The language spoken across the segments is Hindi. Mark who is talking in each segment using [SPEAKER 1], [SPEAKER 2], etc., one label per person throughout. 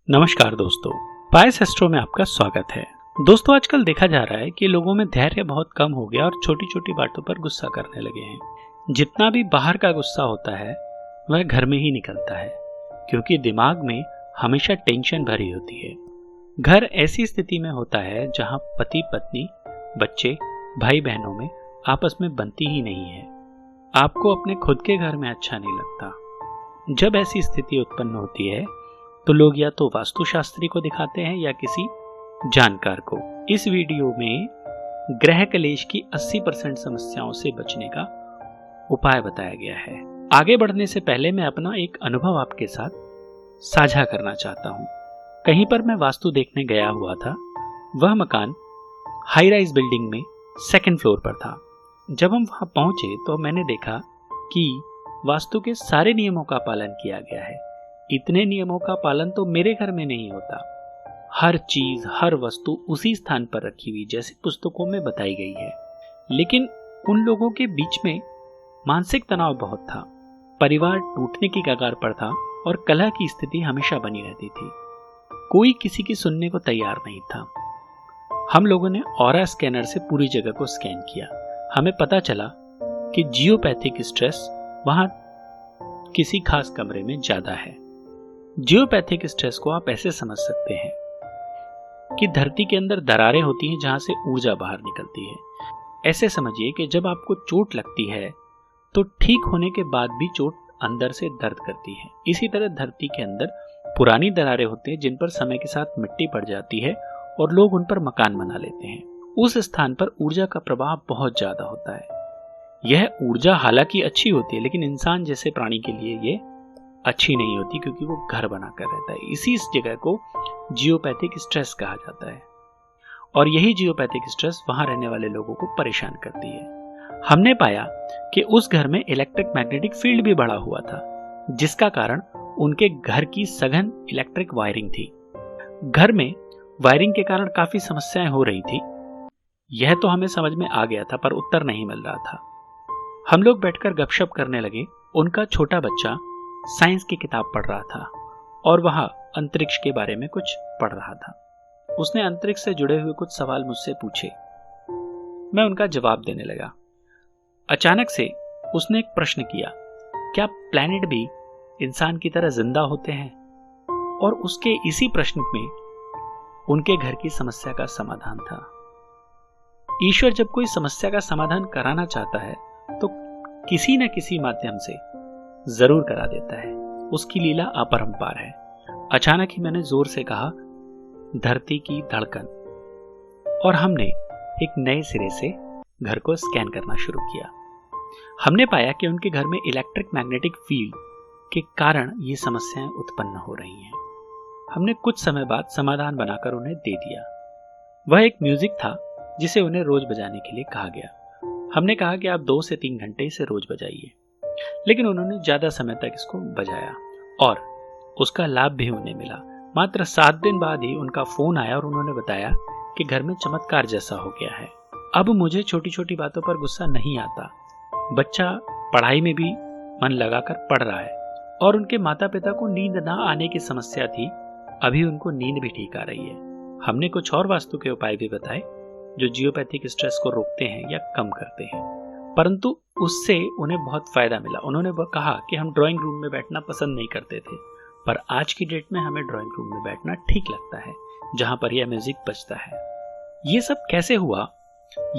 [SPEAKER 1] नमस्कार दोस्तों, पायस एस्ट्रो में आपका स्वागत है। दोस्तों, आजकल देखा जा रहा है कि लोगों में धैर्य बहुत कम हो गया और छोटी छोटी बातों पर गुस्सा करने लगे हैं। जितना भी बाहर का गुस्सा होता है वह घर में ही निकलता है, क्योंकि दिमाग में हमेशा टेंशन भरी होती है। घर ऐसी स्थिति में होता है जहां पति पत्नी, बच्चे, भाई बहनों में आपस में बनती ही नहीं है। आपको अपने खुद के घर में अच्छा नहीं लगता। जब ऐसी स्थिति उत्पन्न होती है तो लोग या तो वास्तुशास्त्री को दिखाते हैं या किसी जानकार को। इस वीडियो में ग्रह कलेश की 80% समस्याओं से बचने का उपाय बताया गया है। आगे बढ़ने से पहले मैं अपना एक अनुभव आपके साथ साझा करना चाहता हूं। कहीं पर मैं वास्तु देखने गया हुआ था। वह मकान हाई राइज बिल्डिंग में 2nd फ्लोर पर था। जब हम वहां पहुंचे तो मैंने देखा कि वास्तु के सारे नियमों का पालन किया गया है। इतने नियमों का पालन तो मेरे घर में नहीं होता। हर चीज, हर वस्तु उसी स्थान पर रखी हुई जैसे पुस्तकों में बताई गई है। लेकिन उन लोगों के बीच में मानसिक तनाव बहुत था। परिवार टूटने की कगार पर था और कलह की स्थिति हमेशा बनी रहती थी। कोई किसी की सुनने को तैयार नहीं था। हम लोगों ने ऑरा स्कैनर से पूरी जगह को स्कैन किया। हमें पता चला कि जियोपैथिक स्ट्रेस वहां किसी खास कमरे में ज्यादा है। जियोपैथिक स्ट्रेस को आप ऐसे समझ सकते हैं कि धरती के अंदर दरारें होती हैं जहां से ऊर्जा बाहर निकलती है। ऐसे समझिए कि जब आपको चोट लगती है तो ठीक होने के बाद भी चोट अंदर से दर्द करती है। इसी तरह धरती के अंदर पुरानी दरारें होती हैं जिन पर समय के साथ मिट्टी पड़ जाती है और लोग उन पर मकान बना लेते हैं। उस स्थान पर ऊर्जा का प्रभाव बहुत ज्यादा होता है। यह ऊर्जा हालांकि अच्छी होती है, लेकिन इंसान जैसे प्राणी के लिए ये अच्छी नहीं होती, क्योंकि वो घर बनाकर रहता है। इसी जगह को जियोपैथिक स्ट्रेस कहा जाता है और यही जियोपैथिक स्ट्रेस वहां रहने वाले लोगों को परेशान करती है। हमने पाया कि उस घर में इलेक्ट्रिक मैग्नेटिक फील्ड भी बढ़ा हुआ था, जिसका कारण उनके घर की सघन इलेक्ट्रिक वायरिंग थी। घर में वायरिंग के कारण काफी समस्याएं हो रही थी। यह तो हमें समझ में आ गया था, पर उत्तर नहीं मिल रहा था। हम लोग बैठकर गपशप करने लगे। उनका छोटा बच्चा साइंस की किताब पढ़ रहा था और वह अंतरिक्ष के बारे में कुछ पढ़ रहा था। उसने अंतरिक्ष से जुड़े हुए कुछ सवाल मुझसे पूछे। मैं उनका जवाब देने लगा। अचानक से उसने एक प्रश्न किया, क्या प्लैनेट भी इंसान की तरह जिंदा होते हैं? और उसके इसी प्रश्न में उनके घर की समस्या का समाधान था। ईश्वर जब कोई समस्या का समाधान कराना चाहता है तो किसी न किसी माध्यम से जरूर करा देता है। उसकी लीला अपरंपार है। अचानक ही मैंने जोर से कहा, धरती की धड़कन, और हमने एक नए सिरे से घर को स्कैन करना शुरू किया। हमने पाया कि उनके घर में इलेक्ट्रिक मैग्नेटिक फील्ड के कारण ये समस्याएं उत्पन्न हो रही हैं। हमने कुछ समय बाद समाधान बनाकर उन्हें दे दिया। वह एक म्यूजिक था जिसे उन्हें रोज बजाने के लिए कहा गया। हमने कहा कि आप 2 से 3 घंटे इसे रोज बजाइए, लेकिन उन्होंने ज्यादा समय तक इसको बजाया और उसका लाभ भी उन्हें मिला। मात्र 7 दिन बाद ही उनका फोन आया और उन्होंने बताया कि घर में चमत्कार जैसा हो गया है। अब मुझे छोटी छोटी बातों पर गुस्सा नहीं आता। बच्चा पढ़ाई में भी मन लगाकर पढ़ रहा है और उनके माता पिता को नींद ना आने की समस्या थी। अभी उनको नींद भी ठीक आ रही है। हमने कुछ और वास्तु के उपाय भी बताए जो जियोपैथिक स्ट्रेस को रोकते हैं या कम करते हैं, परंतु उससे उन्हें बहुत फायदा मिला। उन्होंने कहा कि हम ड्राइंग रूम में बैठना पसंद नहीं करते थे, पर आज की डेट में हमें ड्राइंग रूम में बैठना ठीक लगता है, जहां पर यह म्यूजिक बजता है। ये सब कैसे हुआ,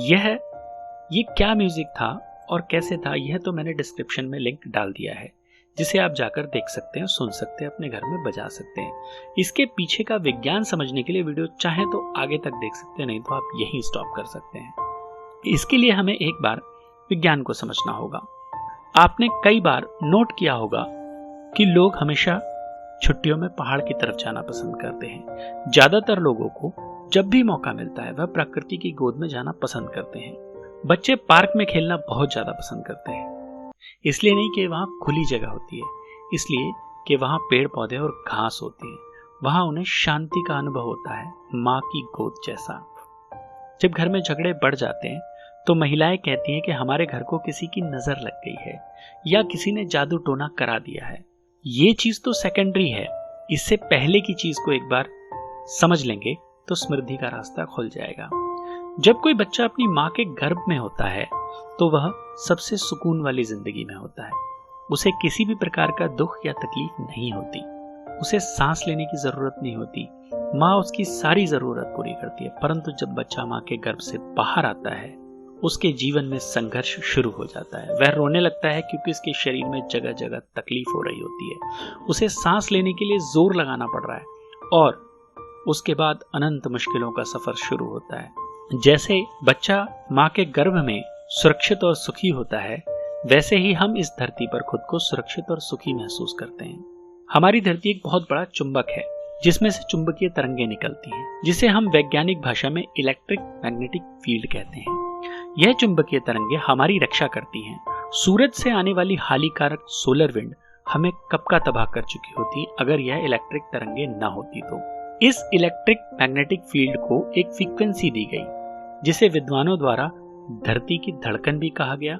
[SPEAKER 1] ये क्या म्यूजिक था और कैसे था, यह तो मैंने डिस्क्रिप्शन में लिंक डाल दिया है, जिसे आप जाकर देख सकते हैं, सुन सकते हैं, अपने घर में बजा सकते हैं। इसके पीछे का विज्ञान समझने के लिए वीडियो चाहे तो आगे तक देख सकते हैं, नहीं तो आप यहीं स्टॉप कर सकते हैं। इसके लिए हमें एक बार विज्ञान को समझना होगा। आपने कई बार नोट किया होगा कि लोग हमेशा छुट्टियों में पहाड़ की तरफ जाना पसंद करते हैं। ज्यादातर लोगों को जब भी मौका मिलता है वह प्रकृति की गोद में जाना पसंद करते हैं। बच्चे पार्क में खेलना बहुत ज्यादा पसंद करते हैं, इसलिए नहीं कि वहां खुली जगह होती है, इसलिए कि वहां पेड़ पौधे और घास होती है। वहां उन्हें शांति का अनुभव होता है, माँ की गोद जैसा। जब घर में झगड़े बढ़ जाते हैं तो महिलाएं कहती हैं कि हमारे घर को किसी की नजर लग गई है या किसी ने जादू टोना करा दिया है। ये चीज तो सेकेंडरी है। इससे पहले की चीज को एक बार समझ लेंगे तो समृद्धि का रास्ता खुल जाएगा। जब कोई बच्चा अपनी माँ के गर्भ में होता है तो वह सबसे सुकून वाली जिंदगी में होता है। उसे किसी भी प्रकार का दुख या तकलीफ नहीं होती, उसे सांस लेने की जरूरत नहीं होती, माँ उसकी सारी जरूरत पूरी करती है। परंतु जब बच्चा माँ के गर्भ से बाहर आता है उसके जीवन में संघर्ष शुरू हो जाता है। वह रोने लगता है क्योंकि उसके शरीर में जगह जगह तकलीफ हो रही होती है, उसे सांस लेने के लिए जोर लगाना पड़ रहा है और उसके बाद अनंत मुश्किलों का सफर शुरू होता है। जैसे बच्चा माँ के गर्भ में सुरक्षित और सुखी होता है, वैसे ही हम इस धरती पर खुद को सुरक्षित और सुखी महसूस करते हैं। हमारी धरती एक बहुत बड़ा चुंबक है जिसमें से चुंबकीय तरंगें निकलती हैं, जिसे हम वैज्ञानिक भाषा में इलेक्ट्रिक मैग्नेटिक फील्ड कहते हैं। यह चुंबकीय तरंगें हमारी रक्षा करती हैं। सूरज से आने वाली हानिकारक सोलर विंड हमें कब का तबाह कर चुकी होती अगर यह इलेक्ट्रिक तरंगें न होती तो। इस इलेक्ट्रिक मैग्नेटिक फील्ड को एक फ्रीक्वेंसी दी गई जिसे विद्वानों द्वारा धरती की धड़कन भी कहा गया।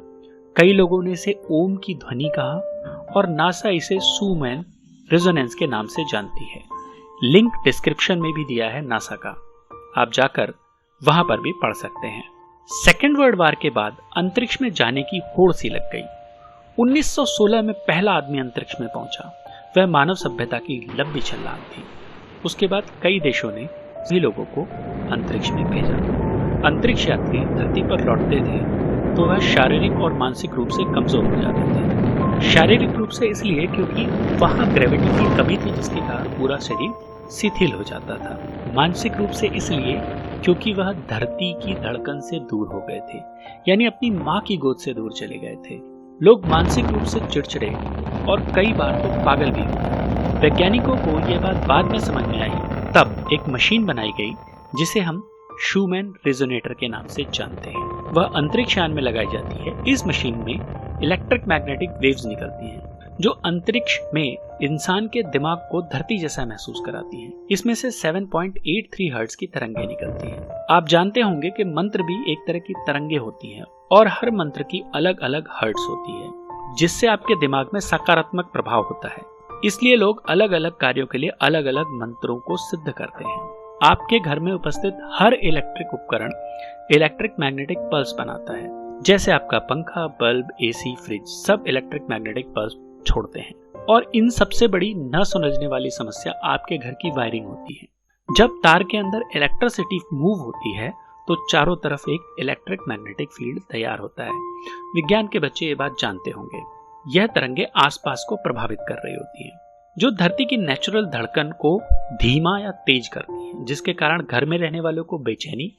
[SPEAKER 1] कई लोगों ने इसे ओम की ध्वनि कहा और नासा इसे शूमैन रेजोनेंस के नाम से जानती है। लिंक डिस्क्रिप्शन में भी दिया है नासा का, आप जाकर वहां पर भी पढ़ सकते हैं। सेकेंड वर्ल्ड वार के बाद अंतरिक्ष में जाने की होड़ सी लग गई। 1916 में पहला आदमी अंतरिक्ष में पहुंचा। वह मानव सभ्यता की लंबी छलांग थी। उसके बाद कई देशों ने भी लोगों को अंतरिक्ष में भेजा। अंतरिक्ष यात्री धरती पर लौटते थे तो वह शारीरिक और मानसिक रूप से कमजोर हो जाते थे। शारीरिक रूप से इसलिए क्योंकि वहां ग्रेविटी की कमी थी जिसके कारण पूरा शरीर शिथिल हो जाता था। मानसिक रूप से इसलिए क्योंकि वह धरती की धड़कन से दूर हो गए थे, यानी अपनी माँ की गोद से दूर चले गए थे। लोग मानसिक रूप से चिड़चिड़े और कई बार तो पागल भी हुए। वैज्ञानिकों को यह बात बाद में समझ में आई। तब एक मशीन बनाई गई जिसे हम शूमैन रेजोनेटर के नाम से जानते हैं। वह अंतरिक्ष यान में लगाई जाती है। इस मशीन में इलेक्ट्रिक मैग्नेटिक वेव्स निकलती हैं जो अंतरिक्ष में इंसान के दिमाग को धरती जैसा महसूस कराती हैं। इसमें से 7.83 हर्ट्ज की तरंगें निकलती हैं। आप जानते होंगे कि मंत्र भी एक तरह की तरंगे होती हैं और हर मंत्र की अलग अलग हर्ट्ज होती है जिससे आपके दिमाग में सकारात्मक प्रभाव होता है। इसलिए लोग अलग अलग कार्यों के लिए अलग अलग मंत्रों को सिद्ध करते हैं। आपके घर में उपस्थित हर इलेक्ट्रिक उपकरण इलेक्ट्रिक मैग्नेटिक पल्स बनाता है। जैसे आपका पंखा, बल्ब, एसी, फ्रिज सब इलेक्ट्रिक मैग्नेटिक पल्स छोड़ते हैं। और इन सबसे बड़ी न समझने वाली समस्या आपके घर की वायरिंग होती है। जब तार के अंदर इलेक्ट्रिसिटी मूव होती है तो चारों तरफ एक इलेक्ट्रिक मैग्नेटिक फील्ड तैयार होता है। विज्ञान के बच्चे ये बात जानते होंगे। यह तरंगे आसपास को प्रभावित कर रही होती हैं जो धरती की नेचुरल धड़कन को धीमा या तेज करती है, जिसके कारण घर में रहने वालों को बेचैनी,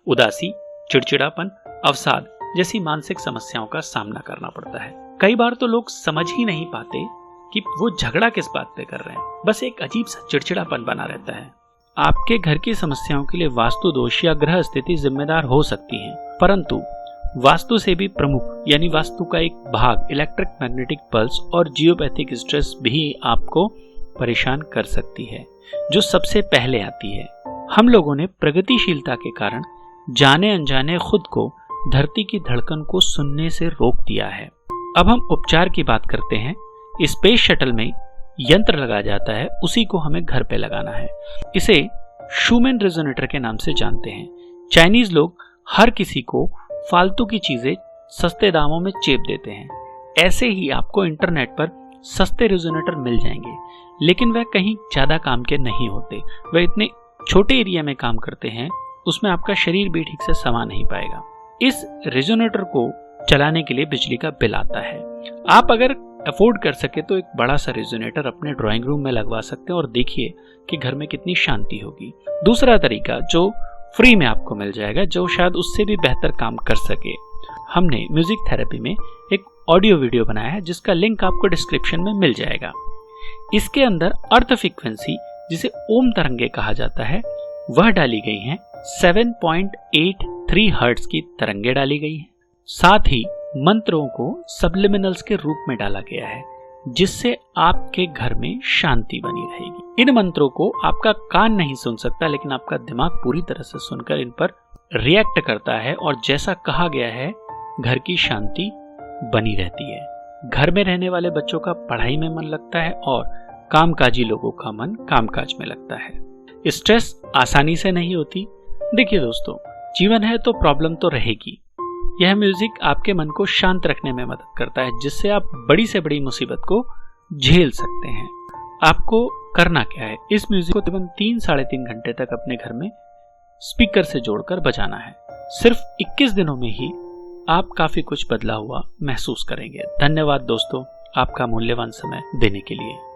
[SPEAKER 1] उदासी, चिड़चिड़ापन, अवसाद जैसी मानसिक समस्याओं का सामना करना पड़ता है। कई बार तो लोग समझ ही नहीं पाते कि वो झगड़ा किस बात पे कर रहे हैं, बस एक अजीब सा चिड़चिड़ापन बना रहता है। आपके घर की समस्याओं के लिए वास्तु दोष या ग्रह स्थिति जिम्मेदार हो सकती है, परंतु वास्तु से भी प्रमुख यानी वास्तु का एक भाग इलेक्ट्रिक मैग्नेटिक पल्स और जियोपैथिक स्ट्रेस भी आपको परेशान कर सकती है, जो सबसे पहले आती है। हम लोगों ने प्रगतिशीलता के कारण जाने अनजाने खुद को धरती की धड़कन को सुनने से रोक दिया है। अब हम उपचार की बात करते हैं। स्पेस शटल में यंत्र लगाया जाता है, उसी को हमें घर पे लगाना है। इसे शूमैन रेजोनेटर के नाम से जानते हैं। चाइनीज लोग हर किसी को फालतू की चीजें सस्ते दामों में चेप देते हैं। ऐसे ही आपको इंटरनेट पर सस्ते रेजोनेटर मिल जाएंगे, लेकिन वह कहीं ज्यादा काम के नहीं होते। वह इतने छोटे एरिया में काम करते हैं, उसमें आपका शरीर भी ठीक से समा नहीं पाएगा। इस रेजोनेटर को चलाने के लिए बिजली का बिल आता है। आप अगर अफोर्ड कर सके तो एक बड़ा सा रेजोनेटर अपने ड्राइंग रूम में लगवा सकते हैं और देखिए कि घर में कितनी शांति होगी। दूसरा तरीका जो फ्री में आपको मिल जाएगा, जो शायद उससे भी बेहतर काम कर सके, हमने म्यूजिक थेरेपी में एक ऑडियो वीडियो बनाया है जिसका लिंक आपको डिस्क्रिप्शन में मिल जाएगा। इसके अंदर अर्थ फ्रीक्वेंसी जिसे ओम तरंगे कहा जाता है वह डाली गई है। 7.83 हर्ट्ज की तरंगे डाली गई है। साथ ही मंत्रों को सबलिमिनल्स के रूप में डाला गया है जिससे आपके घर में शांति बनी रहेगी। इन मंत्रों को आपका कान नहीं सुन सकता, लेकिन आपका दिमाग पूरी तरह से सुनकर इन पर रिएक्ट करता है और जैसा कहा गया है घर की शांति बनी रहती है। घर में रहने वाले बच्चों का पढ़ाई में मन लगता है और कामकाजी लोगों का मन कामकाज में लगता है। स्ट्रेस आसानी से नहीं होती। देखिए दोस्तों, जीवन है तो प्रॉब्लम तो रहेगी। यह म्यूजिक आपके मन को शांत रखने में मदद करता है, जिससे आप बड़ी से बड़ी मुसीबत को झेल सकते हैं। आपको करना क्या है, इस म्यूजिक को तकरीबन 3-3.5 घंटे तक अपने घर में स्पीकर से जोड़कर बजाना है। सिर्फ 21 दिनों में ही आप काफी कुछ बदला हुआ महसूस करेंगे। धन्यवाद दोस्तों, आपका मूल्यवान समय देने के लिए।